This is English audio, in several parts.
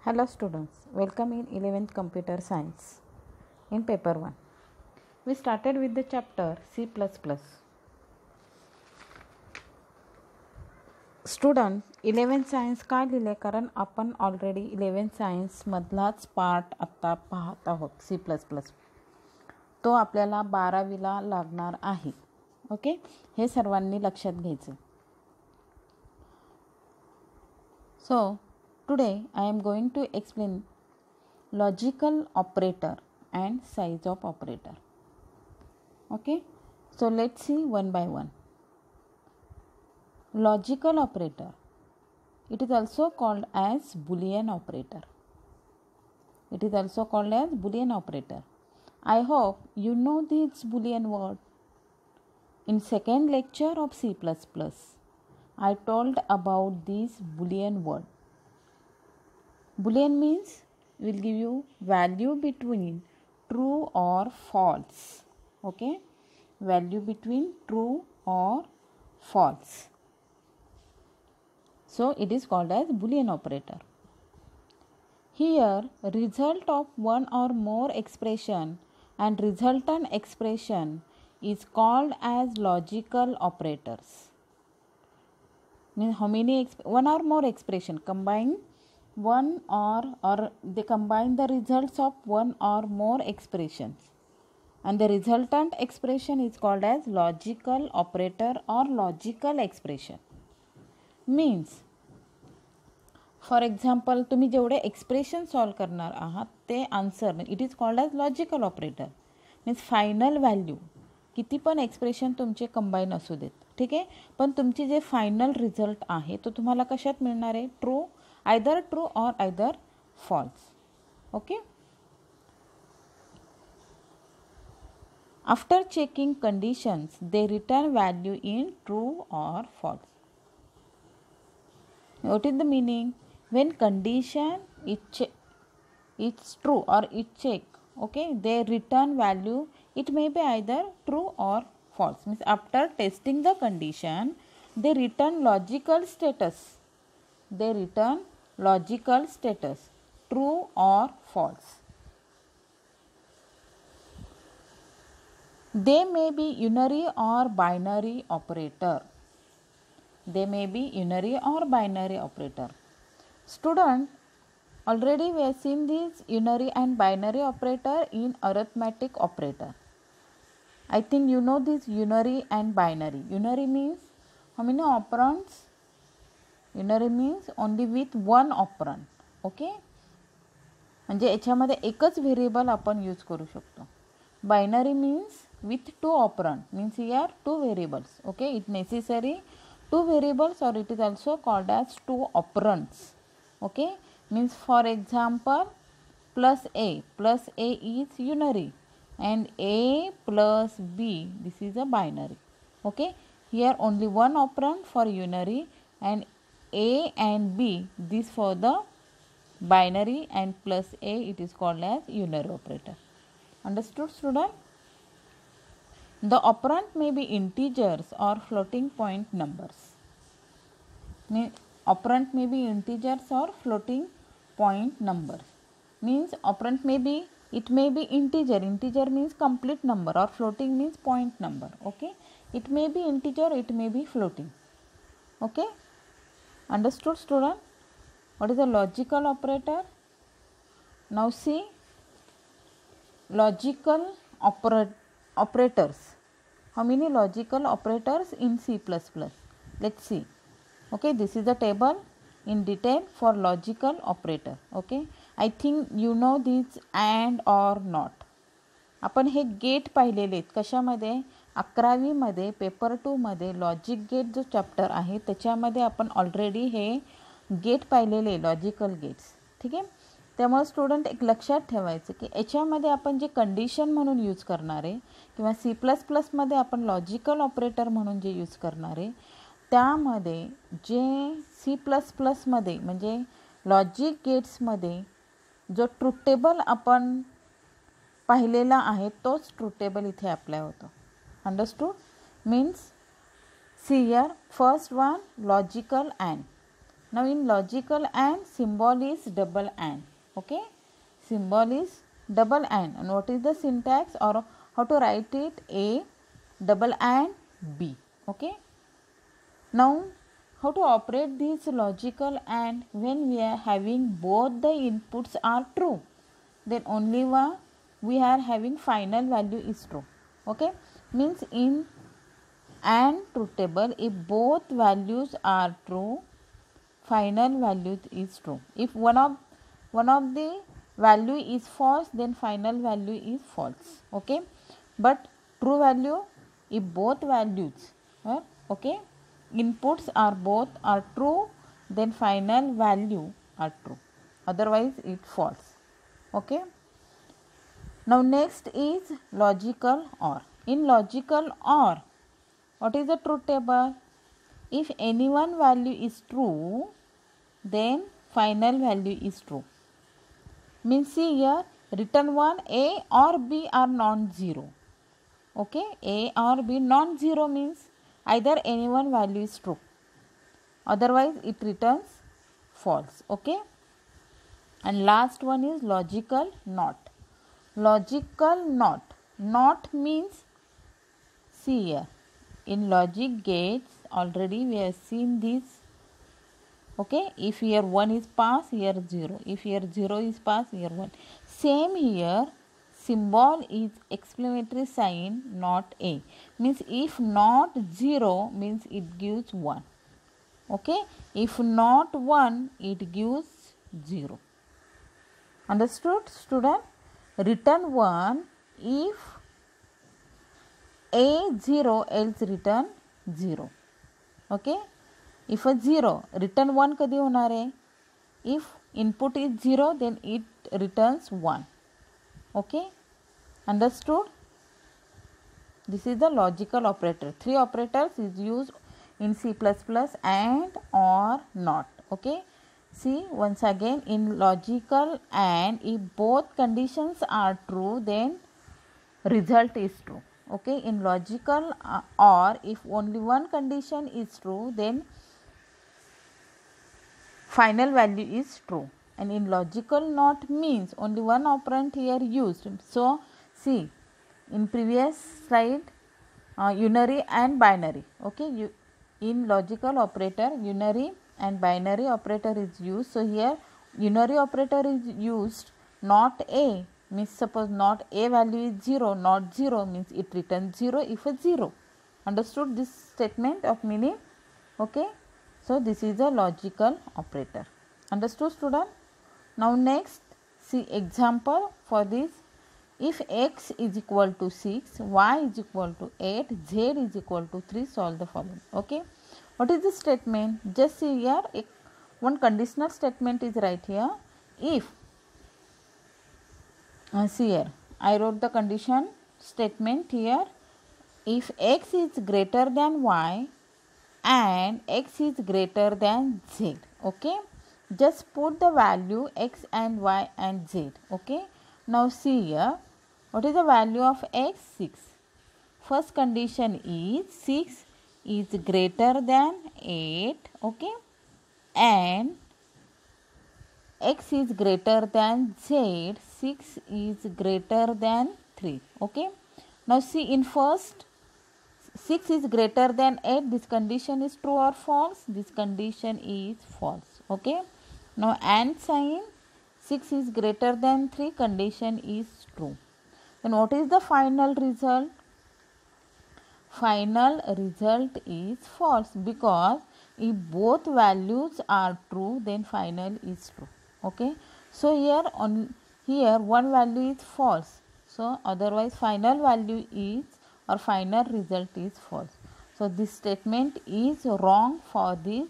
Hello students, welcome in 11th Computer Science in paper 1. We started with the chapter C++. Student 11th science का लिहिले कारण आपण already 11th science मधलाच part आता पाहत आहोत C++. तो आपल्याला 12वीला लागणार आहे. ओके, हे सर्वांनी लक्षात घ्यायचं. So today I am going to explain logical operator and size of operator. Okay, so let's see one by one. Logical operator, it is also called as Boolean operator. It is also called as Boolean operator. I hope you know this Boolean word. In second lecture of C++, I told about this Boolean word. Boolean means will give you value between true or false. Okay, value between true or false. So it is called as Boolean operator. Here result of one or more expression and resultant expression is called as logical operators. Means how many one or more expression combine one or they combine the results of one or more expressions, and the resultant expression is called as logical operator or logical expression. Means for example तुम्ही जेवढे expression solve करणार आहात ते answer it is called as logical operator. Means final value किती पण expression तुमचे combine असू देत, ठीक आहे, पण तुमची जे फायनल रिझल्ट आहे तो तुम्हाला कशात मिळणार आहे? True, either true or either false. Okay, after checking conditions they return value in true or false. What is the meaning? When condition it's true or it check, okay, they return value. It may be either true or false. Means after testing the condition, they return logical status. They return logical status, true or false. They may be unary or binary operator. They may be unary or binary operator. Student, already we have seen this unary and binary operator in arithmetic operator. I think you know this unary and binary. Unary means how many operands? Unary means only with one operand. Okay, म्हणजे याच्यामध्ये एकच variable आपण use करू शकतो. Binary means with two operand, means here two variables. Okay, it necessary two variables or it is also called as two operands. Okay, means for example plus a is unary and a plus b, this is a binary. Okay, here only one operand for unary and a and b, this for the binary, and plus a it is called as unary operator. Understood student? The operand may be integers or floating point numbers. Operand may be integers or floating point numbers. Means operand may be, it may be integer. Integer means complete number or floating means point number. Okay, it may be integer, it may be floating. Okay, understood student? What is the logical operator? Now see logical operators. How many logical operators in C++? Let's see. Okay, this is the table in detail for logical operator. Okay, I think you know this and or not. आपण हे gate पाहिलेले आहेत कशामध्ये? 11वी मध्ये paper 2 मध्ये logic gate जो chapter आहे त्याच्यामध्ये आपण ऑलरेडी हे गेट पाहिलेले, लॉजिकल गेट्स. ठीक आहे, त्यामुळे स्टुडंट एक लक्षात ठेवायचं की याच्यामध्ये आपण जे कंडिशन म्हणून यूज करणार आहे किंवा C++मध्ये आपण लॉजिकल ऑपरेटर म्हणून जे यूज करणार आहे त्यामध्ये जे C++मध्ये म्हणजे लॉजिक गेट्समध्ये जो ट्रूथ टेबल आपण पाहिलेला आहे तोच ट्रूथ टेबल इथे अप्लाय होतो. Understood? Means see here first one logical and. Now in logical AND, symbol is double AND. Okay, symbol is double AND. And what is the syntax or how to write it? A double AND B. Okay. Now how to operate this logical AND? When we are having both the inputs are true, then only one we are having final value is true. Okay, means in AND truth table, if both values are true, final value is true. If one of the value is false, then final value is false. Okay, but true value, if both values okay, inputs are both are true, then final value are true, otherwise it false. Okay. Now next is logical OR. In logical OR, what is the truth table? If any one value is true, then final value is true. Means see here, written one, A or B are non-zero. Okay, A or B non-zero means either any one value is true, otherwise it returns false. Okay, and last one is logical NOT. Logical NOT means, see here, in logic gates already we have seen this. Okay, if here 1 is passed, here 0. If here 0 is passed, here 1. Same here, symbol is exclamatory sign, not A. Means if not 0 means it gives 1. Okay, if not 1 it gives 0. Understood, student? Return 1 if A 0, else return 0. Okay, if a 0, return 1 कधी होणार आहे? If input is 0, then it returns 1. Okay, understood? This is the logical operator. 3 operators is used in C++ and or not. Okay, see once again, in logical AND, if both conditions are true, then result is true. Okay, in logical OR, if only one condition is true, then final value is true. And in logical NOT means only one operand here used. So see, in previous slide, unary and binary. Okay, in logical operator, unary and binary operator is used. So here unary operator is used, not A. Means suppose not A value is 0, not 0 means it returns 0 if a 0. Understood this statement of meaning? Okay, so this is a logical operator. Understood, student? Now next, see example for this. If x is equal to 6, y is equal to 8, z is equal to 3, solve the following. Okay, what is the statement? Just see here, one conditional statement is right here. If see here, I wrote the condition statement here. If x is greater than y and x is greater than z. Okay, just put the value x and y and z. Okay, now see here, what is the value of x? 6. First condition is 6 is greater than 8. Okay, and x is greater than z, 6 is greater than 3. Okay, now see in first, 6 is greater than 8, this condition is true or false? This condition is false. Okay, now and sign, 6 is greater than 3, condition is true. Then what is the final result? Final result is false, because if both values are true, then final is true. Okay, so here one value is false, so otherwise final value is or final result is false. So this statement is wrong for this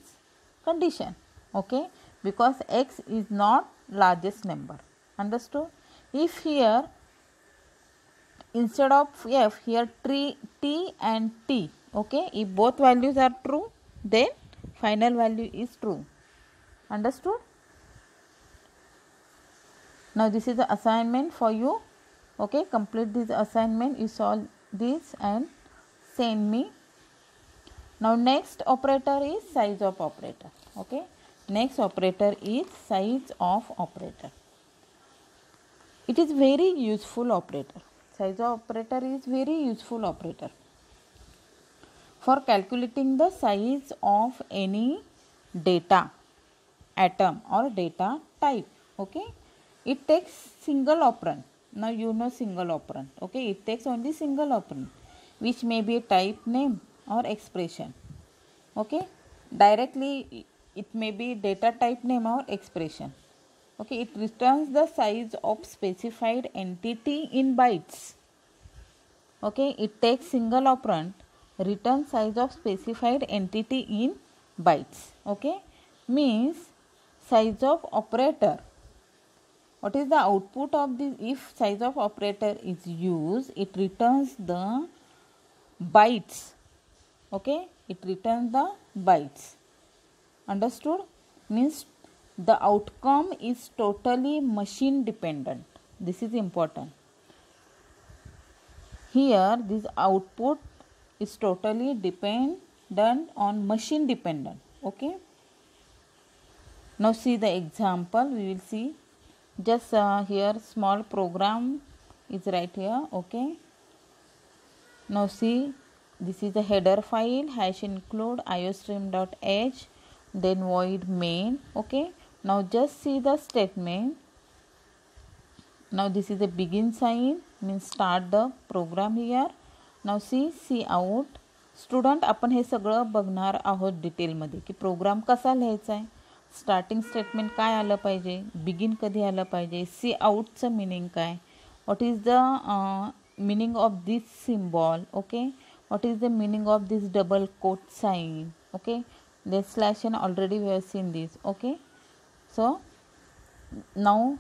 condition. Okay, because x is not largest number. Understood? If here instead of f, here t and t. Okay, if both values are true, then final value is true. Understood? Now this is the assignment for you. Okay, complete this assignment, you solve this and send me. Now next operator is size of operator. Okay, Next operator is size of operator. It is very useful operator. Size of operator is very useful operator for calculating the size of any data atom or data type. Okay, it takes single operand. Now you know single operand. Okay, it takes only single operand, which may be type, name or expression. Okay, directly it may be data type, name or expression. Okay, it returns the size of specified entity in bytes. Okay, it takes single operand, return size of specified entity in bytes. Okay, means size of operator. What is the output of this? If size of operator is used, it returns the bytes. Okay, it returns the bytes. Understood? Means the outcome is totally machine dependent. This is important. Here this output is totally dependent on machine dependent. Okay. Now see the example. We will see. Just here small program is right here. Okay. Now see, this is a header file, hash include iostream.h, then void main. Okay. Now just see the statement. Now this is a begin sign, means start the program here. Now see out. Student आपण हे सगळं बघणार आहोत डिटेलमध्ये की programme कसा लिहायचा आहे. Starting statement काय आलं पाहिजे, बिगिन कधी आलं पाहिजे, सी आउटचं मिनिंग काय, what is the meaning of this symbol. Okay, what is the meaning of this double quote sign. Okay, the slash and already we have seen this. Okay, so now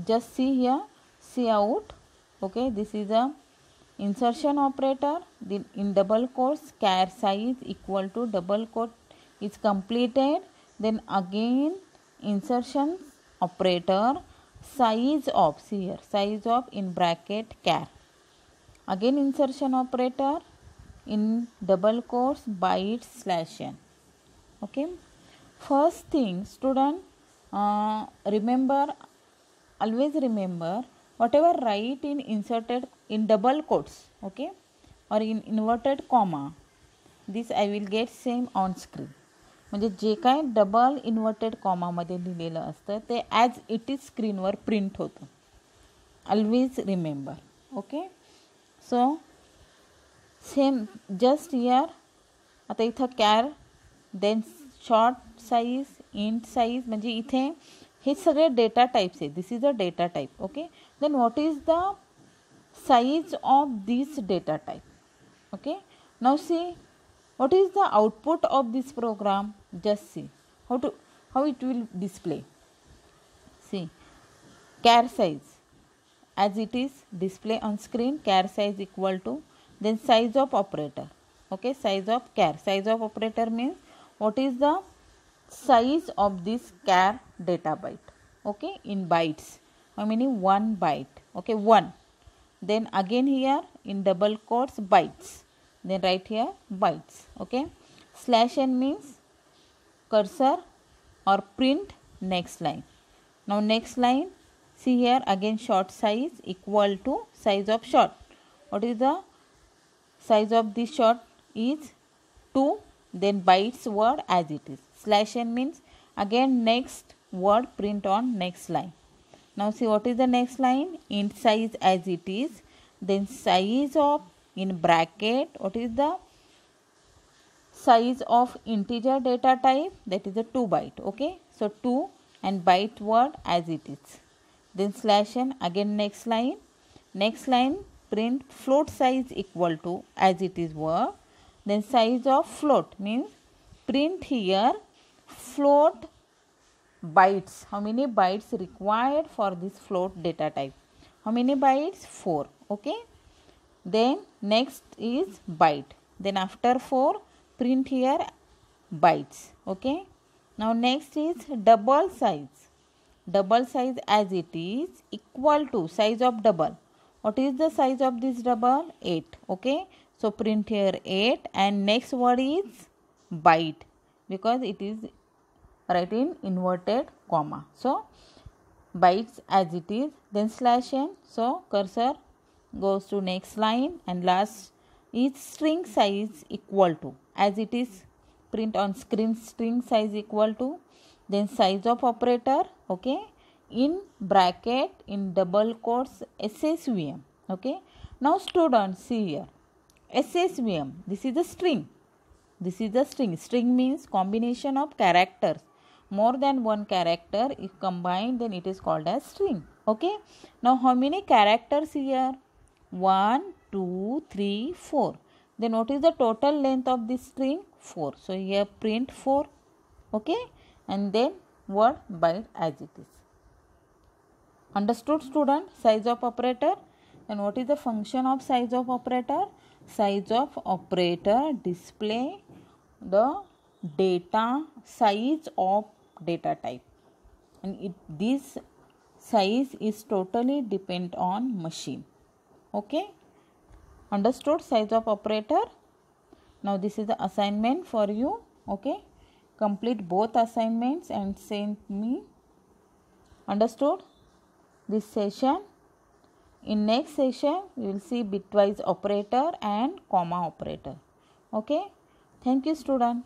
just see here, see out. Okay, this is a insertion operator. Then in double quotes char size equal to double quote is completed. Then again insertion operator size of, see here, size of in bracket char. Again insertion operator in double quotes byte slash n. Okay, first thing student, remember, always remember, whatever write in inserted in double quotes, okay, or in inverted comma, this I will get same on screen. म्हणजे जे काय double inverted कॉमामध्ये लिहिलेलं असतं ते as it is स्क्रीनवर print होतं. Always remember. Okay, so same just here. आता इथं char, then short size, int size, म्हणजे इथे हे सगळे डेटा टाईप्स आहेत. This is a data type. Okay, then what is the size of this data type. Okay, now see what is the output of this program. Just see how it will display. See, char size as it is display on screen, char size equal to, then size of operator. Okay, size of char, size of operator means what is the size of this char data byte. Okay, in bytes, how many? 1 byte. Okay, 1. Then again here in double quotes bytes, then right here bytes. Okay, slash n means cursor or print next line. Now next line, see here again short size equal to size of short. What is the size of this short? Is 2, then bytes word as it is. Slash n means again next word print on next line. Now see what is the next line? Int size as it is, then size of in bracket, what is the size of integer data type? That is a 2 byte. Okay, so 2 and byte word as it is. Then slash n, again next line print float size equal to as it is word. Then size of float means print here float bytes. How many bytes required for this float data type? How many bytes? 4. Okay, then next is byte, then after 4 print here bytes. Okay, now next is double size as it is equal to size of double. What is the size of this double? 8. Okay, so print here 8 and next word is byte because it is write in inverted comma. So bytes as it is, then slash n. So cursor goes to next line, and last is string size equal to, as it is print on screen, string size equal to, then size of operator, okay, in bracket in double quotes SSVM. Okay, now students see here, SSVM, this is a string. This is the string. String means combination of characters. More than one character if combined, then it is called as string. Okay. Now how many characters here? 1, 2, 3, 4. Then what is the total length of this string? 4. So here print 4. Okay. And then word byte as it is. Understood, student? Size of operator. And what is the function of size of operator? Size of operator display the data size of data type, and this size is totally depend on machine. Okay, understood? Size of operator. Now this is the assignment for you. Okay, complete both assignments and send me. Understood this session? In next session we will see bitwise operator and comma operator. Okay, thank you, student.